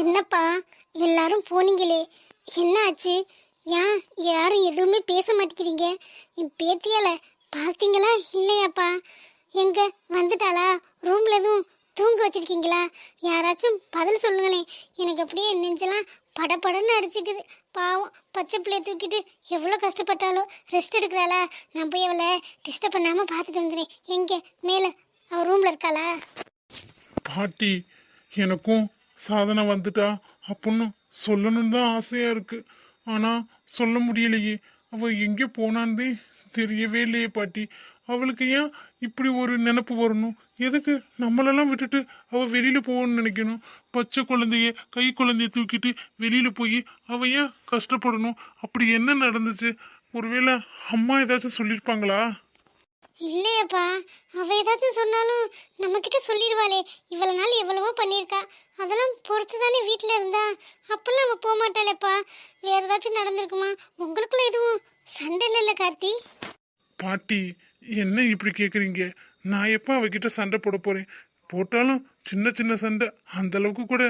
என்னப்பா எல்லாரும் போனீங்களே, என்ன ஆச்சு? ஏன் யாரும் எதுவுமே பேச மாட்டேங்கிறீங்க? என் பேத்தியால பார்த்தீங்களா இல்லையாப்பா? எங்க வந்துட்டாளா? ரூம்ல எதுவும் தூங்க வச்சிருக்கீங்களா? யாராச்சும் பதில் சொல்லுங்களேன். எனக்கு அப்படியே நெஞ்செல்லாம் படபடன்னு அடிச்சுக்குது. பாவம் பச்சை பிள்ளைய தூக்கிட்டு எவ்வளோ கஷ்டப்பட்டாலோ. ரெஸ்ட் எடுக்கிறாளா? நான் போய் அவளை டிஸ்டர்ப் பண்ணாமல் பார்த்துட்டு வந்துடுறேன். எங்கே மேலே அவள் ரூமில் இருக்காளா? பாட்டி, எனக்கும் சாதனை வந்துட்டா அப்படின்னு சொல்லணும்னு தான் ஆசையா இருக்கு. ஆனா சொல்ல முடியலையே. அவ எங்கே போனான்னு தெரியவே இல்லையே பாட்டி. அவளுக்கு ஏன் இப்படி ஒரு நினப்பு வரணும்? எதுக்கு நம்மளெல்லாம் விட்டுட்டு அவ வெளியில போகணும்னு நினைக்கணும்? பச்சை குழந்தைய கை குழந்தைய தூக்கிட்டு வெளியில போய் அவ ஏன் கஷ்டப்படணும்? அப்படி என்ன நடந்துச்சு? ஒருவேளை அம்மா ஏதாச்சும் சொல்லியிருப்பாங்களா? இல்லையப்பா, அவ ஏதாச்சும் சொன்னாலும் நம்ம கிட்ட சொல்லிடுவாளே. இவ்வளவு நாள் எவ்வளவோ பண்ணியிருக்கா, அதெல்லாம் பொறுத்து தானே வீட்டில் இருந்தா. அப்பெல்லாம் அவ போக மாட்டாளேப்பா. வேற ஏதாச்சும் நடந்திருக்குமா? உங்களுக்குள்ள எதுவும் சண்டை இல்லைல்ல கார்த்தி? பாட்டி, என்ன இப்படி கேக்குறீங்க? நான் எப்ப அவகிட்ட சண்டை போட போறேன்? போட்டாலும் சின்ன சின்ன சண்டை. அந்த அளவுக்கு கூட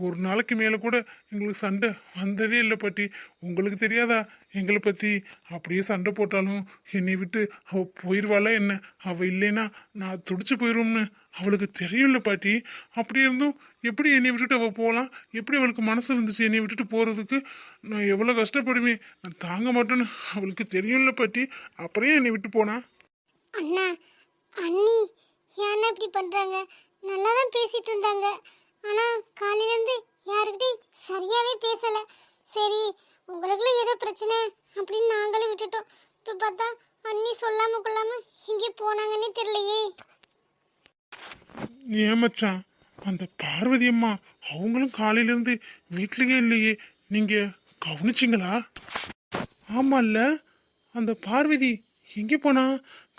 ஒரு நாளைக்கு மேல கூட எங்களுக்கு சண்டை வந்ததே இல்லை பாட்டி. உங்களுக்கு தெரியாதா எங்களை பத்தி? அப்படியே சண்டை போட்டாலும் என்னை விட்டு அவ போயிடுவாளா என்ன? அவ இல்லைன்னா நான் துடிச்சு போயிடுவோம்னு அவளுக்கு தெரியும்ல பாட்டி. அப்படி இருந்தும் எப்படி என்னை விட்டுட்டு அவள் போகலாம்? எப்படி அவளுக்கு மனசு இருந்துச்சு என்னை விட்டுட்டு போகிறதுக்கு? நான் எவ்வளோ கஷ்டப்படுவேன், நான் தாங்க மாட்டேன்னு அவளுக்கு தெரியும்ல பாட்டி. அப்புறம் என்னை விட்டு போனா? அண்ணா, அண்ணி ஏன்னா இப்படி பண்றாங்க? நல்லா தான் பேசிட்டு இருந்தாங்க. ஆனா காலையில இருந்து யாருக்கிட்டையும் சரியாவே பேசல. சரி, உங்களுக்குள்ள ஏதோ பிரச்சனை அப்படின்னு நாங்களும் விட்டுட்டோம். இப்ப பார்த்தா அண்ணி சொல்லாம கொள்ளாம இங்கே போனாங்கன்னே தெரியலையே. ஏன் மச்சான், அந்த பார்வதி அம்மா அவங்களும் காலையில இருந்து வீட்லயே இல்லையே, நீங்க கவனிச்சிங்களா? ஆமால்ல, அந்த பார்வதி எங்கே போனா?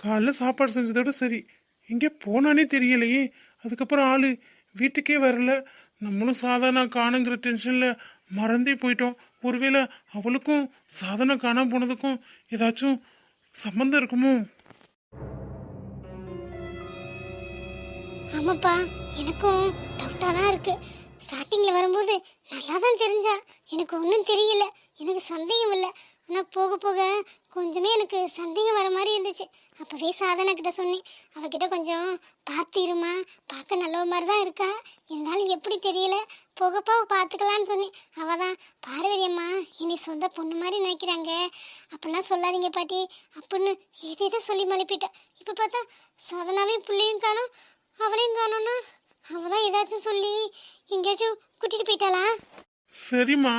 காலைல சாப்பாடு செஞ்சதோட சரி, எங்கே போனானே தெரியலையே. அதுக்கப்புறம் ஆளு வீட்டுக்கே வரல. நம்மளும் சாதாரண காணுங்கிற டென்ஷன்ல மறந்தே போயிட்டோம். ஒருவேளை அவளுக்கும் சாதனை காணாம போனதுக்கும் ஏதாச்சும் சம்பந்தம் இருக்குமோ? ஆமாப்பா, எனக்கும் டவுட்டாக தான் இருக்கு. ஸ்டார்டிங்கில் வரும்போது நல்லா தான் தெரிஞ்சா. எனக்கு ஒன்றும் தெரியல, எனக்கு சந்தேகம் இல்லை. ஆனால் போக போக கொஞ்சமே எனக்கு சந்தேகம் வர மாதிரி இருந்துச்சு. அப்போவே சாதனா கிட்ட சொன்னேன், அவகிட்ட கொஞ்சம் பார்த்து இருமா, பார்க்க நல்ல மாதிரி தான் இருக்கா, இருந்தாலும் எப்படி தெரியல, போகப்பா பார்த்துக்கலான்னு சொன்னேன். அவள் தான், பார்வதி அம்மா என்னை சொந்த பொண்ணு மாதிரி நினைக்கிறாங்க, அப்படிலாம் சொல்லாதீங்க பாட்டி அப்படின்னு ஏதேதான் சொல்லி மழுப்பிட்டா. இப்போ பார்த்தா சாதனாவே பிள்ளையும் காணும், அவளையும் காணோன்னா அவள் தான் ஏதாச்சும் சொல்லி எங்கேயாச்சும் கூட்டிகிட்டு போயிட்டாளா? சரிம்மா,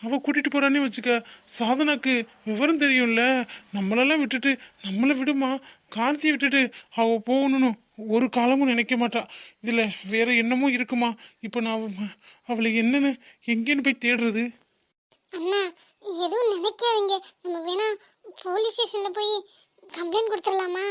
அவ கூட்டிட்டு போறானே வச்சுக்க. சாதனாக்கு விவரம் தெரியும்ல. நம்மளெல்லாம் விட்டுட்டு நம்மளை விடுமா? கார்த்தியை விட்டுட்டு அவ போகணும்னு ஒரு காலமும் நினைக்க மாட்டா. இதுல வேற என்னமோ இருக்குமா? இப்போ நான் அவளை என்னன்னு எங்கேன்னு போய் தேடுறது? அண்ணா, எதுவும் நினைக்காதீங்க. நம்ம வேணா போலீஸ் ஸ்டேஷனில் போய் கம்ப்ளைண்ட் கொடுத்துடலாமா?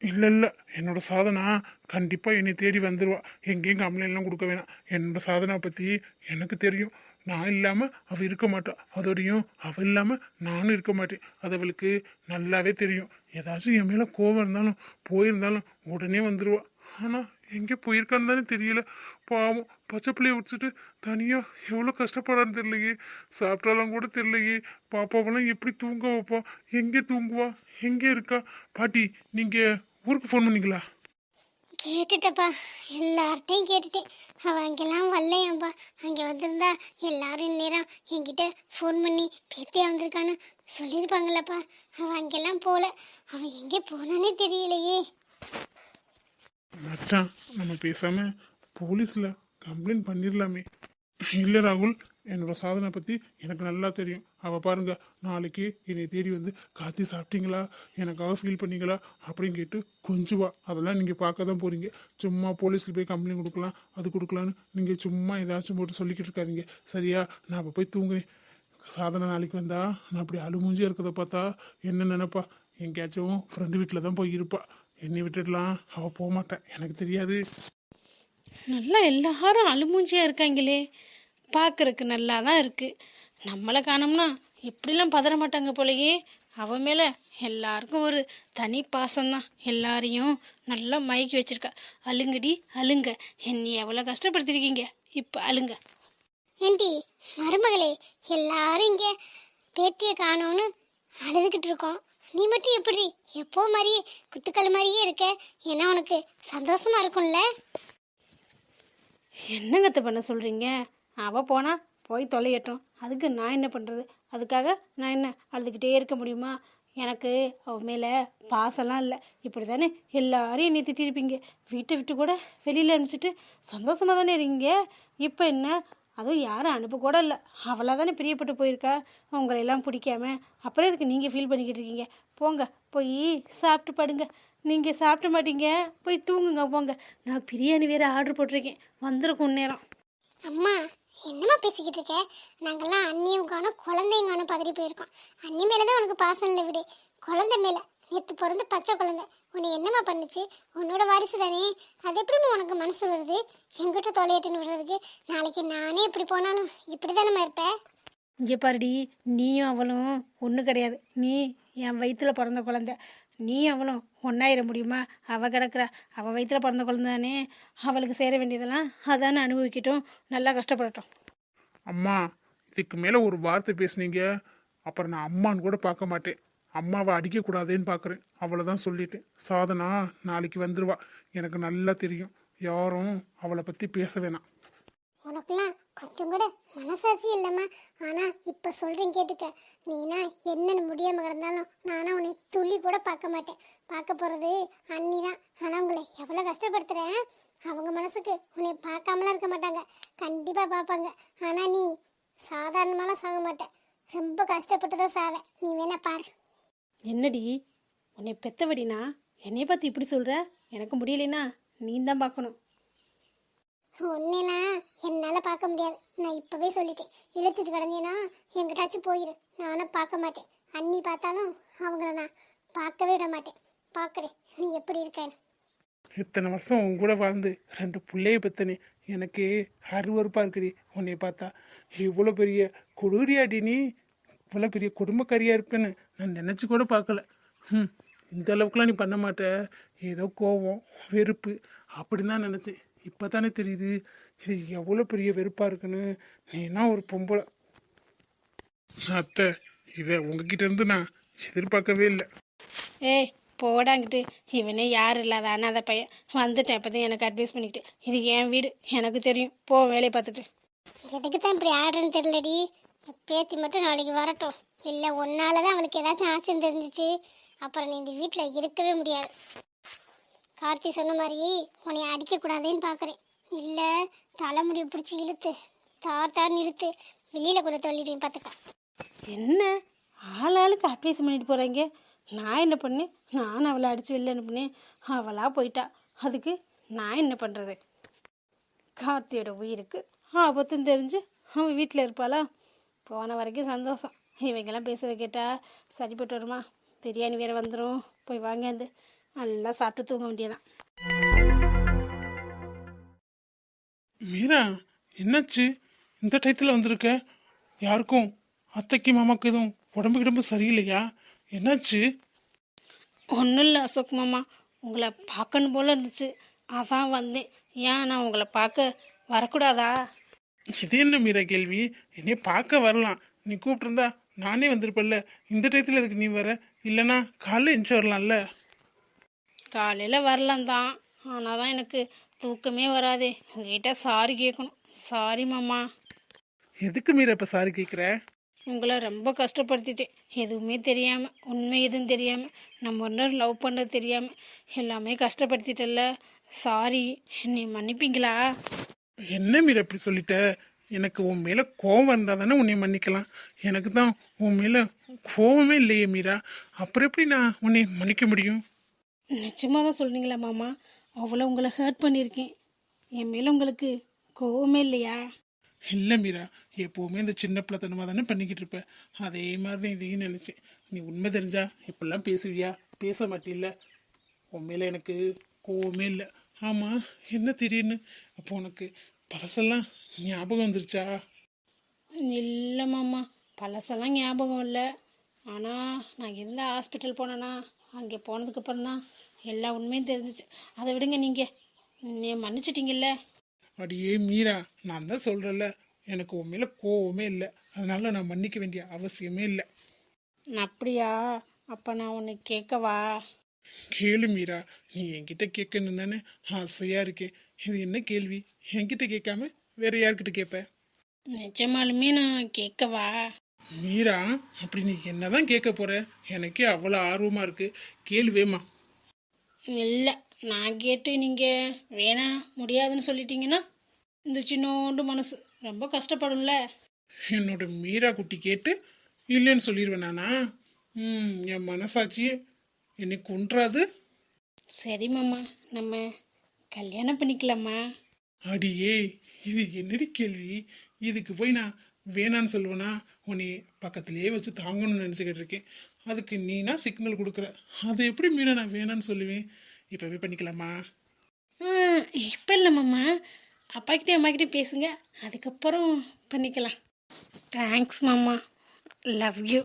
இல்ல இல்ல, என்னோட சாதனா கண்டிப்பா என்னை தேடி வந்துருவா. எங்கேயும் கம்ப்ளைண்ட்லாம் கொடுக்க வேணாம். என்னோட சாதனா பத்தி எனக்கு தெரியும். நான் இல்லாம அவ இருக்க மாட்டா, அதோடையும் அவ இல்லாம நானும் இருக்க மாட்டேன். அது அவளுக்கு நல்லாவே தெரியும். ஏதாச்சும் என் மேல கோவம் இருந்தாலும் போயிருந்தாலும் உடனே வந்துருவா. ஆனா எங்கே போயிருக்கான்னு தானே தெரியல. பாவம் பச்சை பிள்ளைய விட்டுட்டு தனியா எவ்வளோ கஷ்டப்படான்னு தெரியலையே. சாப்பிட்டாலும் கூட தெரியலையே. பாப்பாவெல்லாம் எப்படி தூங்க வைப்பா? எங்கே தூங்குவா? எங்கே இருக்கா? பாட்டி, நீங்க ஊருக்கு ஃபோன் பண்ணீங்களா? கேட்டுட்டப்பா, எல்லார்ட்டையும் கேட்டுட்டேன். அவள் அங்கெல்லாம் வரலையாம்பா. அங்கே வந்திருந்தா எல்லாரும் இந்நேரம் என்கிட்ட ஃபோன் பண்ணி பேத்தியா வந்திருக்கான்னு சொல்லியிருப்பாங்களப்பா. அவள் அங்கெல்லாம் போகல. அவள் எங்கே போனானே தெரியலையே. மச்சான், நம்ம பேசாம போலீஸ்ல கம்ப்ளைண்ட் பண்ணிடலாமே. இல்லை ராகுல், என்னோட சாதனை பற்றி எனக்கு நல்லா தெரியும். அவள் பாருங்க, நாளைக்கு என்னை தேடி வந்து காத்தி சாப்பிட்டீங்களா, எனக்காக ஃபீல் பண்ணீங்களா அப்படின்னு கேட்டு கொஞ்சுவா. அதெல்லாம் நீங்கள் பார்க்க தான் போகிறீங்க. சும்மா போலீஸில் போய் கம்ப்ளைண்ட் கொடுக்கலாம், அது கொடுக்கலான்னு நீங்கள் சும்மா ஏதாச்சும் போட்டு சொல்லிக்கிட்டு இருக்காதீங்க, சரியா? நான் அப்போ போய் தூங்குறேன். சாதனை நாளைக்கு வந்தா நான் அப்படி அழுமூஞ்சியாக இருக்கிறத பார்த்தா என்ன நினைப்பா? எங்கேயாச்சும் ஃப்ரெண்டு வீட்டில் தான் போய் இருப்பா. என்னை விட்டுடலாம் அவள் போக மாட்டேன், எனக்கு தெரியாது. நல்லா எல்லாரும் அழுமூஞ்சியாக இருக்காங்களே, பார்க்குறக்கு நல்லா தான் இருக்குது. நம்மளை காணோம்னா இப்படிலாம் பதற மாட்டாங்க போலயே. அவன் மேலே எல்லாருக்கும் ஒரு தனி பாசம்தான். எல்லாரையும் நல்லா மயக்கி வச்சிருக்கா. அழுங்கடி அழுங்க, என்னை எவ்வளோ கஷ்டப்படுத்திருக்கீங்க, இப்போ அழுங்க. ஏண்டி மருமகளே, எல்லாரும் இங்கே பேத்தியை காணோன்னு அழுதுகிட்டு இருக்கோம். நீ மட்டும் எப்படி எப்போ மாதிரியே குத்துக்கல் மாதிரியே இருக்க? ஏன்னா உனக்கு சந்தோஷமா இருக்கும்ல? என்னங்கத்த பண்ண சொல்கிறீங்க? அவள் போனால் போய் தொலையட்டும், அதுக்கு நான் என்ன பண்ணுறது? அதுக்காக நான் என்ன அழுதுகிட்டே இருக்க முடியுமா? எனக்கு அவன் மேலே பாசம்லாம் இல்லை. இப்படி தானே எல்லாரையும் என்னை திட்டிருப்பீங்க. வீட்டை விட்டு கூட வெளியில் அனுப்பிச்சிட்டு சந்தோஷமாக தானே இருக்கீங்க. இப்போ என்ன? அதுவும் யாரும் அனுப்ப கூட இல்லை, அவளாக தானே பிரியப்பட்டு போயிருக்கா. உங்களையெல்லாம் பிடிக்காம அப்புறம் இதுக்கு நீங்கள் ஃபீல் பண்ணிக்கிட்டு இருக்கீங்க? போங்க, போய் சாப்பிட்டு படுங்க. நீங்கள் சாப்பிட மாட்டீங்க, போய் தூங்குங்க போங்க. நான் பிரியாணி வேறு ஆர்டர் போட்டிருக்கேன், வந்துருக்கும் நேரம். அம்மா, என்னம்மா பேசிக்கிட்டு இருக்க? நாங்கெல்லாம் அண்ணியும் காணோம் குழந்தையும் காணோம் பதறி போயிருக்கோம். அண்ணி மேலே தான் உனக்கு பாசம் இல்லை விடு. குழந்தை மேலே நேற்று பிறந்து பச்சை குழந்தை உன்னை என்னம்மா பண்ணுச்சு? உன்னோட வாரிசு தானே, அது எப்படிம்மா உனக்கு மனசு வருது எங்கிட்ட தொலையட்டுன்னு விடுறதுக்கு? நாளைக்கு நானே இப்படி போனாலும் இப்படி தானேம்மா இருப்பேன். இங்கே பாருடி, நீயும் அவளும் ஒன்று கிடையாது. நீ என் வயிற்றுல பிறந்த குழந்தை, நீயும் அவளும் ஒன்றாயிர முடியுமா? அவள் கிடக்குறா, அவள் வயிற்றுல பிறந்த குழந்தை தானே, அவளுக்கு சேர வேண்டியதெல்லாம் அதானே அனுபவிக்கட்டும், நல்லா கஷ்டப்படட்டும். அம்மா, இதுக்கு மேலே ஒரு வார்த்தை பேசுனீங்க, அப்புறம் நான் அம்மான்னு கூட பார்க்க மாட்டேன். அம்மாவை அடிக்கக்கூடாதுன்னு பார்க்குறேன், அவ்வளோதான் சொல்லிட்டேன். சாதனா நாளைக்கு வந்துடுவா, எனக்கு நல்லா தெரியும். யாரும் அவளை பற்றி பேச வேணாம். உனக்குலாம் கொஞ்சம் கூட மனசாட்சி இல்லைம்மா. ஆனால் இப்போ சொல்கிறேன் கேட்டுக்க. நீனா என்னென்னு முடியாமல் கிடந்தாலும் நானும் உன்னை துள்ளி கூட பார்க்க மாட்டேன். பார்க்க போகிறது அண்ணி தான். ஆனால் உங்களை எவ்வளோ கஷ்டப்படுத்துகிறேன். அவங்க மனசுக்கு உன்னை பார்க்காமலாம் இருக்க மாட்டாங்க, கண்டிப்பாக பார்ப்பாங்க. ஆனால் நீ சாதாரணமாலாம் சாக மாட்டேன், ரொம்ப கஷ்டப்பட்டு தான் சாவேன். நீ வேணா பாரு. என்னடி உன்னை பெத்தவடினா என்னைய பார்த்து இப்படி சொல்கிற? எனக்கு முடியலைன்னா நீ தான் பார்க்கணும். ஒன்னெல்லாம் என்னால் பார்க்க முடியாது, நான் இப்போவே சொல்லிட்டேன். இழுத்துட்டு கிடந்தேன்னா எங்கிட்டாச்சும் போயிரு. நானும் பார்க்க மாட்டேன். அண்ணி பார்த்தாலும் அவங்கள நான் பார்க்கவே விட மாட்டேன். பார்க்குறேன் நீ எப்படி இருக்கேன்னு. இத்தனை வருஷம் உன் கூட வாழ்ந்து 2 பிள்ளைய பெத்தனே, எனக்கு அருவருப்பாக இருக்குடி உன்னை பார்த்தா. இவ்வளோ பெரிய கொடூரியாடி நீ, இவ்வளோ பெரிய குடும்பக்காரியாக இருப்பேன்னு நான் நினச்சி கூட பார்க்கல. இந்த அளவுக்குலாம் நீ பண்ண மாட்ட. ஏதோ கோபம் வெறுப்பு அப்படின்னு தான் நினச்சேன். இப்போ தானே தெரியுது இது எவ்வளோ பெரிய வெறுப்பாக இருக்குன்னு. நீனா ஒரு பொம்பளை. அத்தை, இதை உங்ககிட்ட இருந்து நான் எதிர்பார்க்கவே இல்லை. ஏய் போடாங்கிட்டு, இவனே யார் இல்லாத அனாதை பையன் வந்துட்டேன். இப்போ தான் எனக்கு அட்வைஸ் பண்ணிக்கிட்டு, இது என் வீடு, எனக்கு தெரியும், போ வேலையை பார்த்துட்டு. எனக்கு தான் இப்படி ஆடுறேன்னு தெரியலடி. பேத்தி மட்டும் நாளைக்கு வரட்டும். இல்லை ஒன்னால தான் அவளுக்கு ஏதாச்சும் ஆச்சுன்னு தெரிஞ்சிச்சு, அப்புறம் நீ இந்த வீட்டில் இருக்கவே முடியாது. கார்த்தி சொன்ன மாதிரி உன்னை அடிக்கக்கூடாதுன்னு பார்க்குறேன். இல்லை தலைமுடி பிடிச்சி இழுத்து தார்த்தான்னு இழுத்து வெளியில் கூட தள்ளிடுவேன் பார்த்துக்க. என்ன ஆளாளுக்கு அட்வைஸ் பண்ணிட்டு போகிறாங்க? நான் என்ன பண்ணேன்? நானும் அவளை அடித்து வெளில அனுப்புனேன், அவளாக போயிட்டா. அதுக்கு நான் என்ன பண்ணுறது? கார்த்தியோட உயிருக்கு ஆபத்துன்னு தெரிஞ்சு அவன் வீட்டில் இருப்பாளா? போன வரைக்கும் சந்தோஷம். இவங்கெல்லாம் பேசுகிறத கேட்டால் சரிப்பட்டு வருமா? பிரியாணி வேறு வந்துடும், போய் வாங்கந்து நல்லா சாப்பிட்டு தூங்க வேண்டியதான். மீரா, என்னாச்சு இந்த டயத்தில் வந்திருக்க? யாருக்கும் அத்தைக்கு மாமாக்கு எதுவும் உடம்பு கிடம்பு சரியில்லையா? என்னாச்சு? ஒன்றும் இல்லை அசோக் மாமா, உங்களை பார்க்கணும் போல இருந்துச்சு, அதான் வந்தேன். ஏன் நான் உங்களை பார்க்க வரக்கூடாதா? இது என்ன மீரா கேள்வி? என்னைய பார்க்க வரலாம், நீ கூப்பிட்டுருந்தா நானே வந்திருப்பல்ல. இந்த டயத்தில் எதுக்கு நீ வர? இல்லைன்னா காலைல எஞ்சி வரலாம்ல. காலையில் வரலாம் தான், ஆனால் தான் எனக்கு தூக்கமே வராதே. உங்ககிட்ட சாரி கேட்கணும். சாரி மாமா. எதுக்கு மீரா இப்போ சாரி கேட்குற? உங்களை ரொம்ப கஷ்டப்படுத்திட்டேன். எதுவுமே தெரியாமல், உண்மை எதுவும் தெரியாமல், நம்ம ஒன்று லவ் பண்ணது தெரியாமல் எல்லாமே கஷ்டப்படுத்திட்டல. சாரி, நீ மன்னிப்பீங்களா? என்ன மீரா இப்படி சொல்லிட்ட? எனக்கு உன் மேலே கோவம் இருந்தால் தானே உன்னை மன்னிக்கலாம். எனக்கு தான் உன் மேலே கோவமே இல்லையே மீரா, அப்புறம் எப்படி நான் உன்னை மன்னிக்க முடியும்? நிச்சயமாக தான் சொல்கிறீங்களா மாமா? அவ்வளோ உங்களை ஹர்ட் பண்ணியிருக்கேன், என் மேலே உங்களுக்கு கோவமே இல்லையா? இல்லை மீரா, எப்போவுமே இந்த சின்ன பிள்ளைத்தனமாக தானே பண்ணிக்கிட்டு இருப்ப. அதே மாதிரி தான் இதையும் நினச்சேன். நீ உண்மை தெரிஞ்சா இப்படிலாம் பேசுவியா? பேச மாட்டில்ல. உன் மேலே எனக்கு கோவமே இல்லை. ஆமாம், என்ன திடீர்னு அப்போ உனக்கு பழசெல்லாம் ஞாபகம் வந்துருச்சா? இல்லை மாமா, பழசெல்லாம் ஞாபகம் இல்லை. ஆனால் நான் எந்த ஹாஸ்பிட்டல் போனேன்னா அங்கே போனதுக்கப்புறம் தான் எல்லா உண்மையும் தெரிஞ்சிச்சு. அதை விடுங்க, நீங்கள் மன்னிச்சிட்டிங்கல்ல. அடியே மீரா, நான் தான் சொல்கிறேன்ல, எனக்கு உன் மேலே கோவமே இல்லை, அதனால நான் மன்னிக்க வேண்டிய அவசியமே இல்லை. அப்படியா? அப்போ நான் உன்னை கேட்கவா? கேளு மீரா, நீ என்கிட்ட கேட்கணும் தானே ஆசையாக இருக்கே. இது என்ன கேள்வி? என்கிட்ட கேட்காம வேற யார்கிட்ட கேட்ப? நிஜமாலுமே நான் கேட்கவா? மீரா, அப்படி நீ என்னதான் கேட்க போற? எனக்கே அவ்வளோ ஆர்வமாக இருக்கு, கேளுவேமா. இல்லை, நான் கேட்டு நீங்கள் வேணாம் முடியாதுன்னு சொல்லிட்டீங்கன்னா இந்த சின்னோண்டு மனசு ரொம்ப கஷ்டப்படும்ல. என்னோட மீரா குட்டி கேட்டு இல்லைன்னு சொல்லிடுவேன் நானா? என் மனசாட்சியே என்னை கொன்றாது. சரி மாமா, நம்ம கல்யாணம் பண்ணிக்கலாமா? அடியே, இது என்னடி கேள்வி? இதுக்கு போய் நான் வேணான்னு சொல்லுவேனா? உன்னை பக்கத்துலேயே வச்சு தாங்கணும்னு நினச்சிக்கிட்டு இருக்கேன். அதுக்கு நீனா சிக்னல் கொடுக்குற. அதை எப்படி மீறா நான் வேணான்னு சொல்லுவேன்? இப்போவே பண்ணிக்கலாமா? இப்போ இல்லை மாமா, அப்பாக்கிட்டே அம்மாக்கிட்டே பேசுங்க, அதுக்கப்புறம் பண்ணிக்கலாம். தேங்க்ஸ் மாமா, லவ் யூ.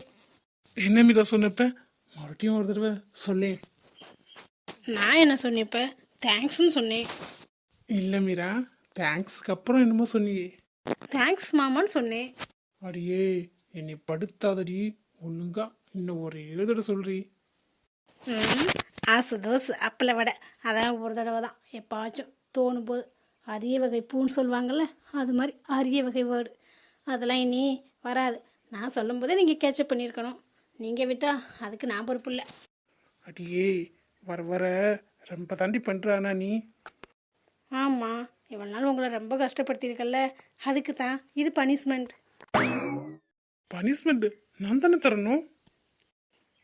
என்ன மீதா சொன்னப்ப மறுபடியும் ஒரு தடவை சொல்லேன். நான் என்ன சொன்னேன் இப்போ? தேங்க்ஸ்ன்னு சொன்னேன். இல்லை மீரா, தேங்க்ஸ்க்கு அப்புறம் என்னமோ சொன்னியே. தேங்க்ஸ் மாமான்னு சொன்னேன். அடியே, என்னை படுத்தாதடி, ஒழுங்கா இன்னும் ஒரு 7 தடவை சொல்றீ. ஆசு தோசு அப்பளை வடை அதெல்லாம் ஒரு தடவை தான், எப்பாச்சும் தோணும் போது. அரிய வகை பூன்னு சொல்லுவாங்கள்ல, அது மாதிரி அரிய வகை வேர்டு அதெல்லாம் இனி வராது. நான் சொல்லும் போதே நீங்கள் கேட்சப் பண்ணியிருக்கணும். நீங்கள் விட்டால் அதுக்கு நான் பொறுப்பு இல்லை. அடியே, வர வர ரொம்ப தாண்டி பண்ணுறானா நீ? ஆமாம், இவ்வளோ நாள் உங்களை ரொம்ப கஷ்டப்படுத்தியிருக்கல்ல, அதுக்கு தான் இது பனிஷ்மெண்ட். பனிஷ்மெண்ட் நான் தானே தரணும்?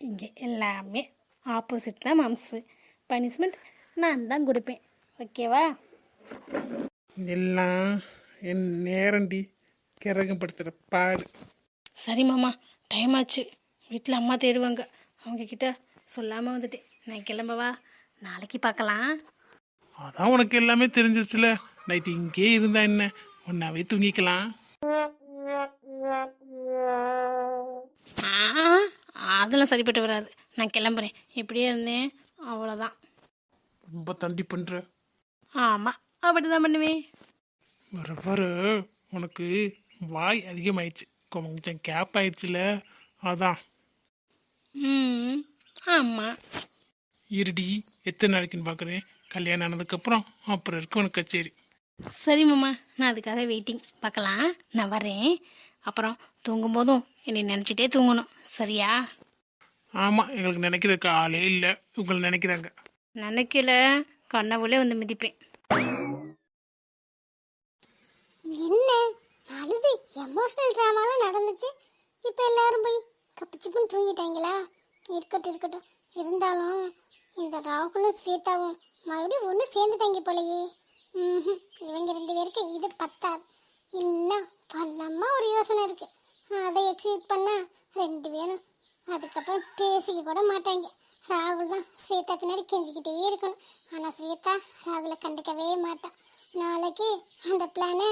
இங்கே எல்லாமே ஆப்போசிட் தான் மாம்ஸு. பனிஷ்மெண்ட் நான் தான் கொடுப்பேன், ஓகேவா? எல்லாம் என் நேரண்டி, கிறகம் படுத்துகிற பாடு. சரி மாமா, டைம் ஆச்சு, வீட்டில் அம்மா தேடுவாங்க. அவங்கக்கிட்ட சொல்லாமல் வந்துட்டேன். நான் கிளம்பவா? நாளைக்கு பார்க்கலாம். அதான் உனக்கு எல்லாமே தெரிஞ்சிருச்சுல, நைட்டு இங்கே இருந்தா என்ன, ஒன்னாவே தூங்கிக்கலாம். அதெல்லாம் சரிப்பட்டு வராது, நான் கிளம்புறேன். இப்படியே இருந்தேன் அவ்வளோதான். ரொம்ப தண்டி பண்ணுற. ஆமாம், அப்படி தான் பண்ணுவேன். வர வர உனக்கு வாய் அதிகமாயிடுச்சு, கொஞ்சம் கேப் ஆயிடுச்சுல, அதான். ஆமாம். இருடி, எத்தனை நாளைக்குன்னு பார்க்குறேன். கல்யாணம் ஆனதுக்கப்புறம் அப்புறம் இருக்கு உனக்கு கச்சேரி. சரி மாமா, நான் அதுக்காக வெயிட்டிங். பார்க்கலாம், நான் வரேன். அப்புறம் தூங்கும் போதும் என்னை நினச்சிட்டே தூங்கணும், சரியா? ஆமாம், எங்களுக்கு நினைக்கிறதுக்கு ஆளே இல்லை, உங்களை நினைக்கிறாங்க. நினைக்கல, கனவுலே வந்து மிதிப்பேன். என்ன அழுது எமோஷனல் ட்ராமாலாம் நடந்துச்சு, இப்போ எல்லாரும் போய் கப்பிச்சுப்புன்னு தூங்கிட்டாங்களா? இருக்கட்டும் இருக்கட்டும். இருந்தாலும் இந்த ராகுலும் ஸ்வேதாவும் மறுபடியும் ஒன்று சேர்ந்துட்டாங்க போலயே. இவங்க 2 பேருக்கு இது பத்தாது. இன்னும் பல்லமா ஒரு யோசனை இருக்கு, அதை எக்ஸிக்யூட் பண்ணா 2 பேரும் அதுக்கப்புறம் பேசிக்க கூட மாட்டாங்க. ராகுல் தான் ஸ்வேதா பின்னாடி கெஞ்சிக்கிட்டே இருக்கணும். ஆனால் ஸ்வேதா ராகுலை கண்டுக்கவே மாட்டான். நாளைக்கு அந்த பிளானை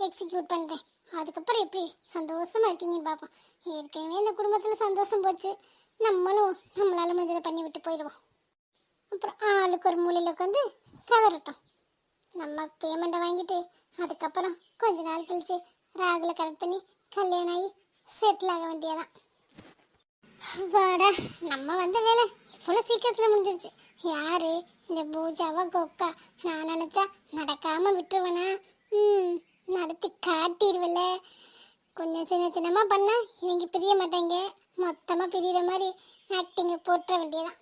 எக்ஸிக்யூட் பண்ணுறேன். அதுக்கப்புறம் எப்படி சந்தோஷமா இருக்கீங்கன்னு பார்ப்போம். ஏற்கனவே இந்த குடும்பத்தில் சந்தோஷம் போச்சு, நம்மளும் நம்மளால முடிஞ்சதை பண்ணி விட்டு போயிடுவோம். அப்புறம் ஆளுக்கு ஒரு மூலையில் உட்காந்து கதறட்டும். நம்ம பேமெண்ட்டை வாங்கிட்டு அதுக்கப்புறம் கொஞ்ச நாள் கழிச்சு ராகுலை கரெக்ட் பண்ணி கல்யாணம் ஆகி செட்டில் ஆக வேண்டியதான். வாடா, நம்ம வந்த வேலை இவ்வளோ சீக்கிரத்தில் முடிஞ்சிருச்சு. யாரு இந்த பூஜாவா கொக்கா? நான் நினச்சா நடக்காமல் விட்டுருவேனா? நடத்தி காட்டிடுவில்ல. கொஞ்சம் சின்ன சின்னமாக பண்ணால் இவங்க பிரிய மாட்டாங்க, மொத்தமாக பிரிகிற மாதிரி ஆக்டிங்கை போட்டுற வேண்டியதான்.